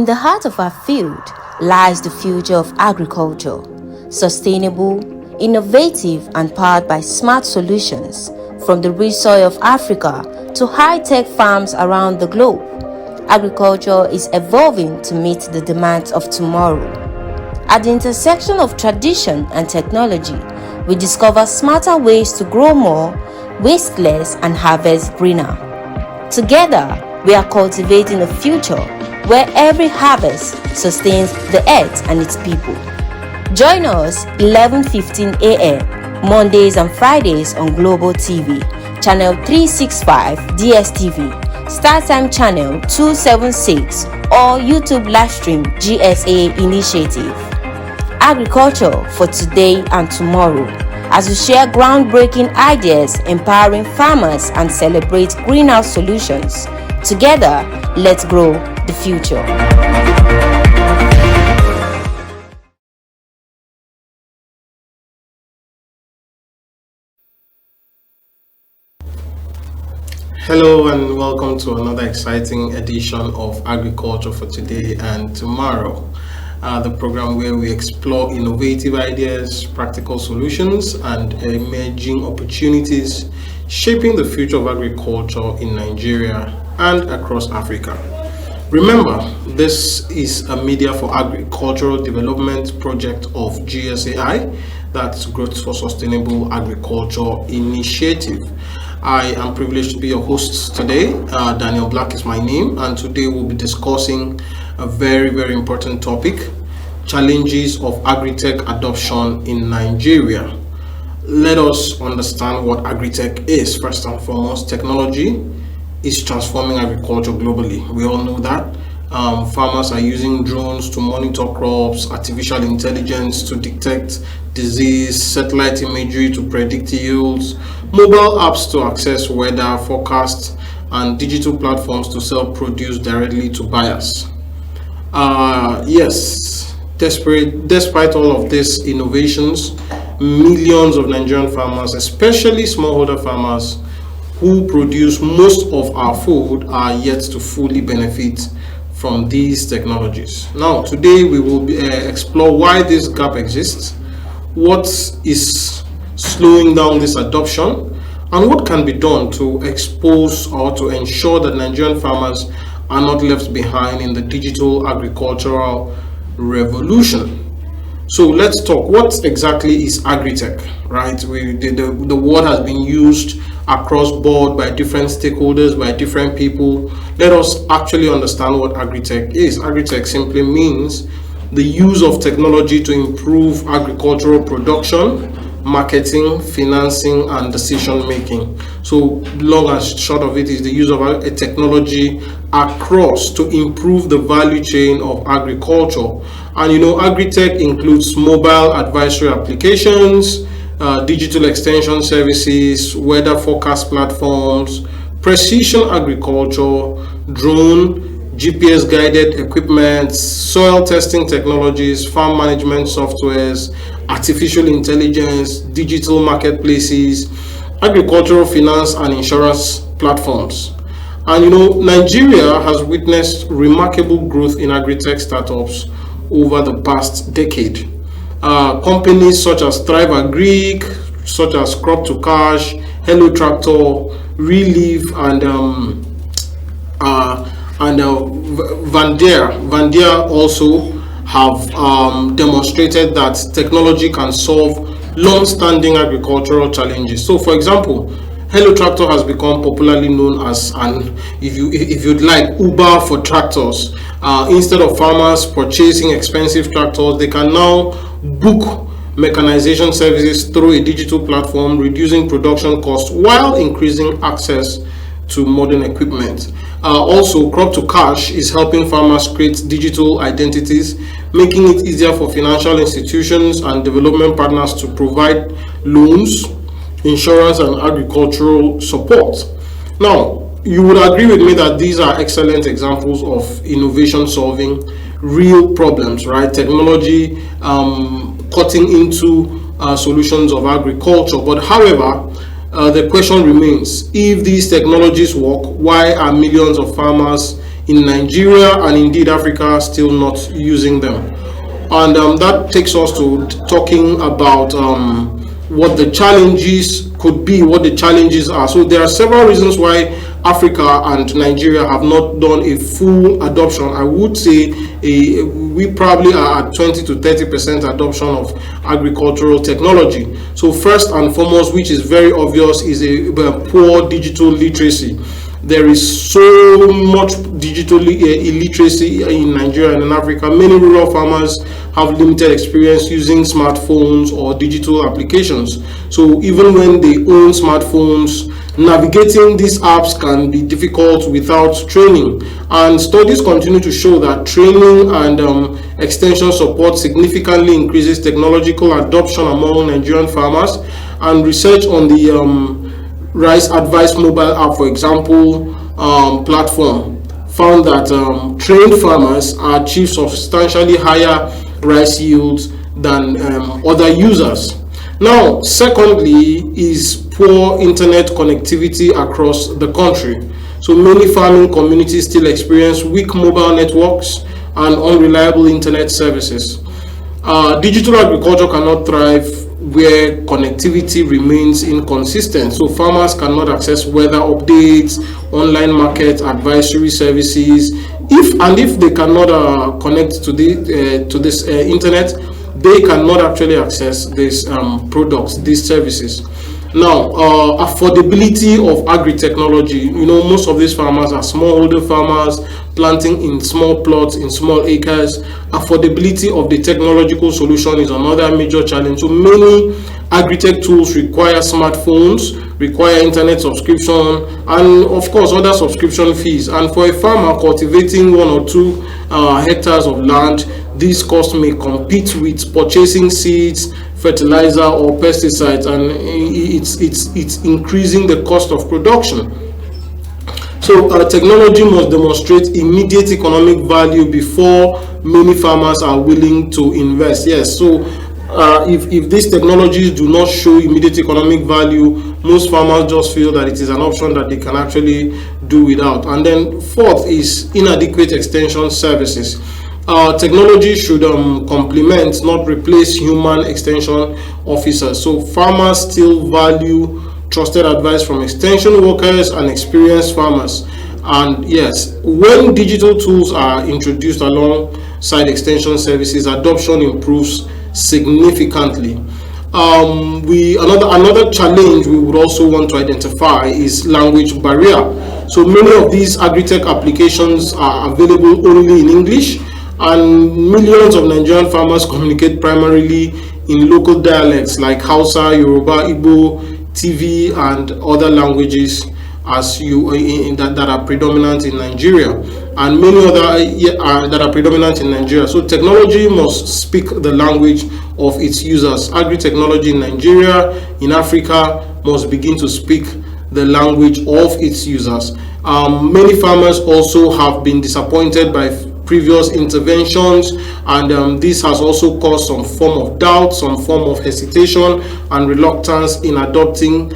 In the heart of our field lies the future of agriculture, sustainable, innovative, and powered by smart solutions from the rich soil of Africa to high-tech farms around the globe. Agriculture is evolving to meet the demands of tomorrow. At the intersection of tradition and technology, we discover smarter ways to grow more, waste less, and harvest greener. Together, we are cultivating a future where every harvest sustains the earth and its people. Join us 11:15 a.m. Mondays and Fridays on Global TV, channel 365 DSTV, StarTime channel 276, or YouTube livestream GSA Initiative. Agriculture for today and tomorrow, as we share groundbreaking ideas, empowering farmers, and celebrate greenhouse solutions. Together, let's grow the future. Hello and welcome to another exciting edition of Agriculture for Today and Tomorrow, the program where we explore innovative ideas, practical solutions, and emerging opportunities shaping the future of agriculture in Nigeria and across Africa. Remember, this is a Media for Agricultural Development project of GSAI, that's Growth for Sustainable Agriculture Initiative. I am privileged to be your host today. Daniel Black is my name, and today we'll be discussing a very important topic: challenges of Agritech adoption in Nigeria. Let us understand what Agritech is. First and foremost, technology is transforming agriculture globally. We all know that. Farmers are using drones to monitor crops, artificial intelligence to detect disease, satellite imagery to predict yields, mobile apps to access weather forecasts, and digital platforms to sell produce directly to buyers. Yes, despite all of these innovations, millions of Nigerian farmers, especially smallholder farmers who produce most of our food, are yet to fully benefit from these technologies. Now, today we will explore why this gap exists, what is slowing down this adoption, and what can be done to expose or to ensure that Nigerian farmers are not left behind in the digital agricultural revolution. So let's talk. What exactly is Agritech, right? The word has been used across board by different stakeholders, by different people. Let us actually understand what Agritech is. Agritech simply means the use of technology to improve agricultural production, marketing, financing, and decision making. So long and short of it is the use of a technology across to improve the value chain of agriculture. And Agritech includes mobile advisory applications, digital extension services, weather forecast platforms, precision agriculture, drone, GPS guided equipment, soil testing technologies, farm management softwares, artificial intelligence, digital marketplaces, agricultural finance and insurance platforms. And Nigeria has witnessed remarkable growth in agritech startups over the past decade. Companies such as Thrive Agri, such as Crop to Cash, Hello Tractor, Relief, and Vandia also have demonstrated that technology can solve long-standing agricultural challenges. So, for example, Hello Tractor has become popularly known as if you'd like, Uber for tractors. Instead of farmers purchasing expensive tractors, they can now book mechanization services through a digital platform, reducing production costs while increasing access to modern equipment. Also, Crop to Cash is helping farmers create digital identities, making it easier for financial institutions and development partners to provide loans, insurance, and agricultural support. Now, you would agree with me that these are excellent examples of innovation solving real problems, right? Technology cutting into solutions of agriculture. But however, the question remains, if these technologies work, why are millions of farmers in Nigeria and indeed Africa are still not using them. And that takes us to talking about what the challenges could be, what the challenges are. So there are several reasons why Africa and Nigeria have not done a full adoption. I would say we probably are at 20 to 30% adoption of agricultural technology. So first and foremost, which is very obvious, is a poor digital literacy. There is so much digital illiteracy in Nigeria and in Africa. Many rural farmers have limited experience using smartphones or digital applications. So even when they own smartphones, navigating these apps can be difficult without training. And studies continue to show that training and extension support significantly increases technological adoption among Nigerian farmers. And research on the Rice Advice mobile app, for example, platform, found that trained farmers achieve substantially higher rice yields than other users. Now, secondly, is poor internet connectivity across the country. So many farming communities still experience weak mobile networks and unreliable internet services. Digital agriculture cannot thrive where connectivity remains inconsistent. So farmers cannot access weather updates, online market advisory services. If they cannot connect to this internet, they cannot actually access these products, these services. Now, affordability of agri-technology. Most of these farmers are smallholder farmers planting in small plots, in small acres. Affordability of the technological solution is another major challenge. So many Agritech tools require smartphones, require internet subscription, and of course other subscription fees. And for a farmer cultivating 1 or 2 hectares of land, these costs may compete with purchasing seeds, fertilizer, or pesticides, and it's increasing the cost of production. So technology must demonstrate immediate economic value before many farmers are willing to invest. Yes, so if these technologies do not show immediate economic value, most farmers just feel that it is an option that they can actually do without. And then fourth is inadequate extension services. Technology should complement, not replace human extension officers. So farmers still value trusted advice from extension workers and experienced farmers. And yes, when digital tools are introduced alongside extension services, adoption improves significantly. Another challenge we would also want to identify is language barrier. So many of these agri-tech applications are available only in English, and millions of Nigerian farmers communicate primarily in local dialects like Hausa, Yoruba, Igbo, TV, and other languages that are predominant in Nigeria, and many other that are predominant in Nigeria. So technology must speak the language of its users. Agri-technology in Nigeria, in Africa, must begin to speak the language of its users. Many farmers also have been disappointed by previous interventions, and this has also caused some form of doubt, some form of hesitation and reluctance in adopting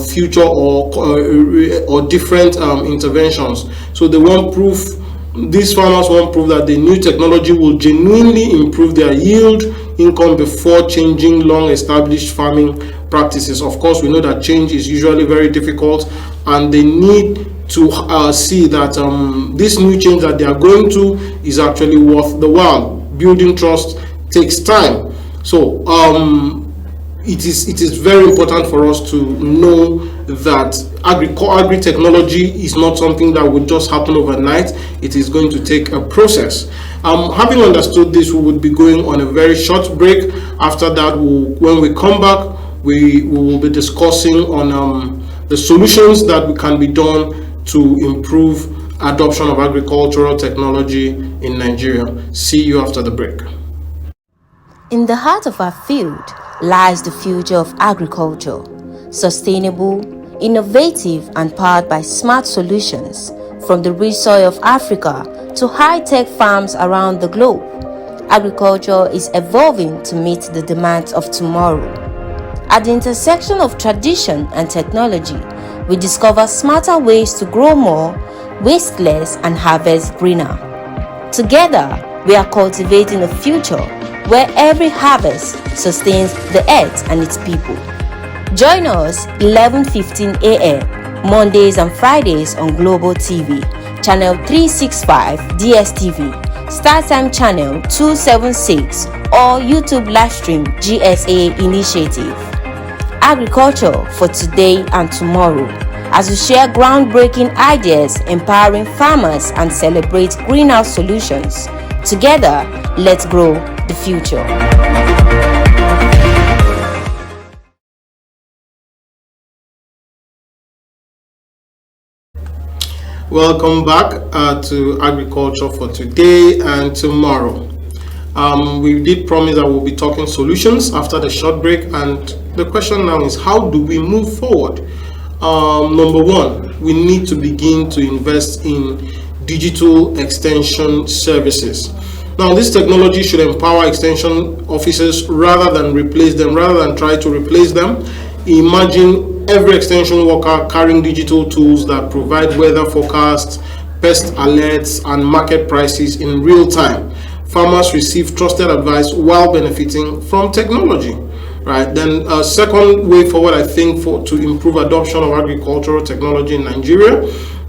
future or different interventions. So these farmers want proof that the new technology will genuinely improve their yield, income before changing long established farming practices. Of course, we know that change is usually very difficult, and they need to see that this new change that they are going to is actually worth the while. Building trust takes time. So it is very important for us to know that agri-technology is not something that would just happen overnight. It is going to take a process. Having understood this, we would be going on a very short break. After that, when we come back, we will be discussing on the solutions that can be done to improve adoption of agricultural technology in Nigeria. See you after the break. In the heart of our field lies the future of agriculture, sustainable, innovative, and powered by smart solutions from the rich soil of Africa to high-tech farms around the globe. Agriculture is evolving to meet the demands of tomorrow. At the intersection of tradition and technology, we discover smarter ways to grow more, waste less, and harvest greener. Together, we are cultivating a future where every harvest sustains the earth and its people. Join us 11:15 a.m. Mondays and Fridays on Global TV, channel 365 DSTV, StarTime channel 276, or YouTube livestream GSA Initiative. Agriculture for today and tomorrow, as we share groundbreaking ideas, empowering farmers, and celebrate greenhouse solutions. Together, let's grow the future. Welcome back to Agriculture for today and tomorrow. We did promise that we'll be talking solutions after the short break, and the question now is, how do we move forward? Number one, we need to begin to invest in digital extension services. Now, this technology should empower extension officers rather than replace them, rather than try to replace them. Imagine every extension worker carrying digital tools that provide weather forecasts, pest alerts, and market prices in real time. Farmers receive trusted advice while benefiting from technology. Right. Then a second way forward, I think, to improve adoption of agricultural technology in Nigeria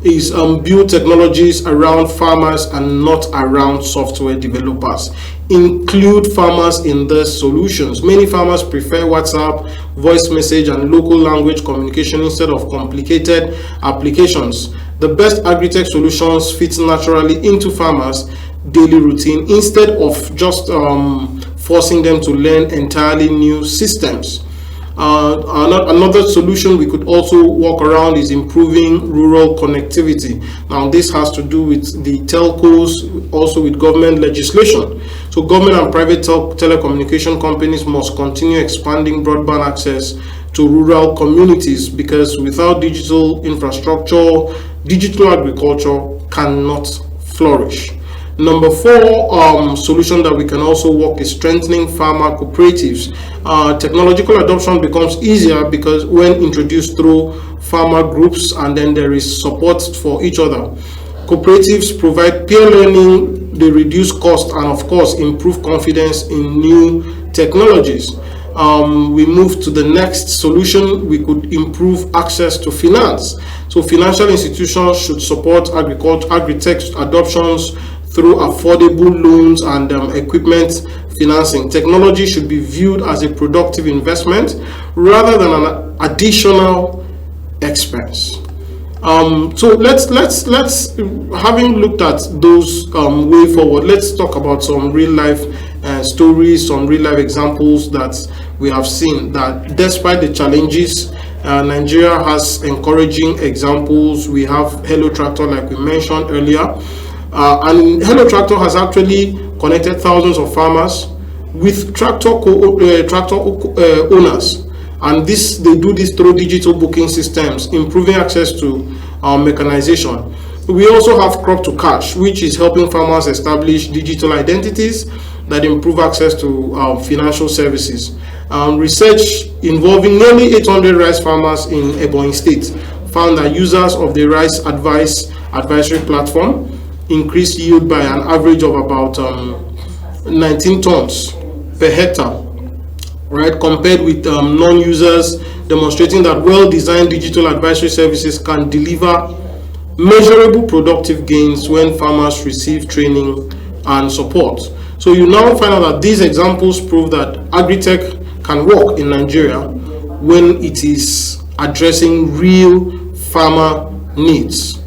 is build technologies around farmers and not around software developers. Include farmers in the solutions. Many farmers prefer WhatsApp, voice message, and local language communication instead of complicated applications. The best Agritech solutions fit naturally into farmers' daily routine instead of just forcing them to learn entirely new systems. Another solution we could also work around is improving rural connectivity. Now, this has to do with the telcos, also with government legislation. So government and private telecommunication companies must continue expanding broadband access to rural communities, because without digital infrastructure, digital agriculture cannot flourish. Number four solution that we can also work is strengthening farmer cooperatives. Technological adoption becomes easier because when introduced through farmer groups, and then there is support for each other. Cooperatives provide peer learning, they reduce cost, and of course improve confidence in new technologies. We move to the next solution. We could improve access to finance. So financial institutions should support agritech adoptions through affordable loans and equipment financing. Technology should be viewed as a productive investment rather than an additional expense. So let's having looked at those way forward, let's talk about some real life stories, some real life examples that we have seen that despite the challenges, Nigeria has encouraging examples. We have Hello Tractor, like we mentioned earlier. And Hello Tractor has actually connected thousands of farmers with tractor owners, and they do this through digital booking systems, improving access to mechanization. We also have Crop to Cash, which is helping farmers establish digital identities that improve access to financial services. Research involving nearly 800 rice farmers in Ebonyi State found that users of the rice advisory platform increased yield by an average of about 19 tons per hectare, right, compared with non-users, demonstrating that well-designed digital advisory services can deliver measurable productive gains when farmers receive training and support. So you now find out that these examples prove that Agritech can work in Nigeria when it is addressing real farmer needs.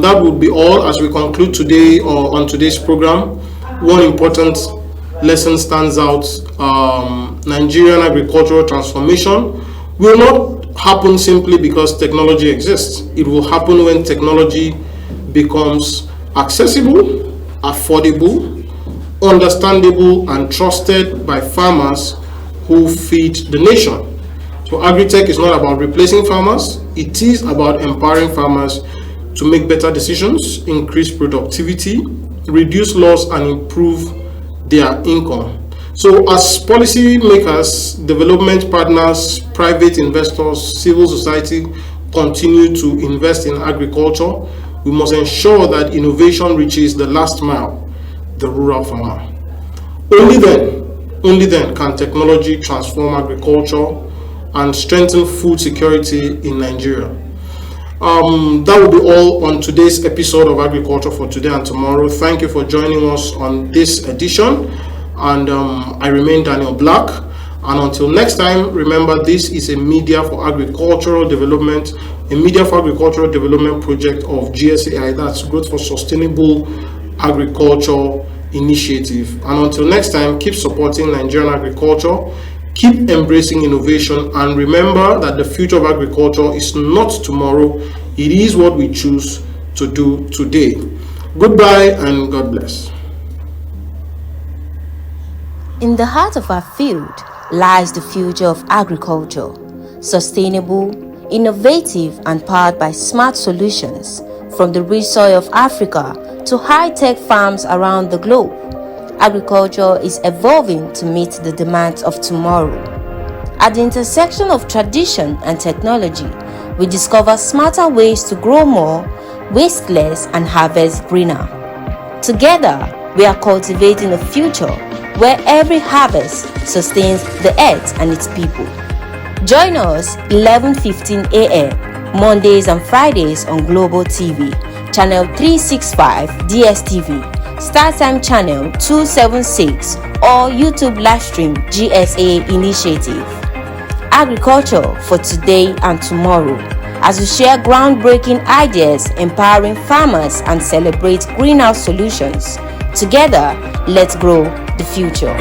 That would be all as we conclude today or on today's program. One important lesson stands out. Nigerian agricultural transformation will not happen simply because technology exists. It will happen when technology becomes accessible, affordable, understandable, and trusted by farmers who feed the nation. So Agritech is not about replacing farmers. It is about empowering farmers to make better decisions, increase productivity, reduce loss, and improve their income. So as policy makers, development partners, private investors, civil society continue to invest in agriculture, we must ensure that innovation reaches the last mile, the rural farmer. Only then can technology transform agriculture and strengthen food security in Nigeria. That will be all on today's episode of Agriculture for Today and Tomorrow. Thank you for joining us on this edition. And I remain Daniel Black. And until next time, remember, this is a Media for Agricultural Development project of GSAI, that's Growth for Sustainable Agriculture Initiative. And until next time, keep supporting Nigerian agriculture, keep embracing innovation, and remember that the future of agriculture is not tomorrow, it is what we choose to do today. Goodbye and God bless. In the heart of our field lies the future of agriculture, sustainable, innovative, and powered by smart solutions from the rich soil of Africa to high-tech farms around the globe. Agriculture is evolving to meet the demands of tomorrow. At the intersection of tradition and technology, we discover smarter ways to grow more, waste less, and harvest greener. Together, we are cultivating a future where every harvest sustains the earth and its people. Join us 11:15 a.m. Mondays and Fridays on Global TV, Channel 365 DSTV, StarTime Channel 276, or YouTube Livestream GSA Initiative. Agriculture for Today and Tomorrow, as we share groundbreaking ideas, empowering farmers, and celebrate greenhouse solutions. Together, let's grow the future.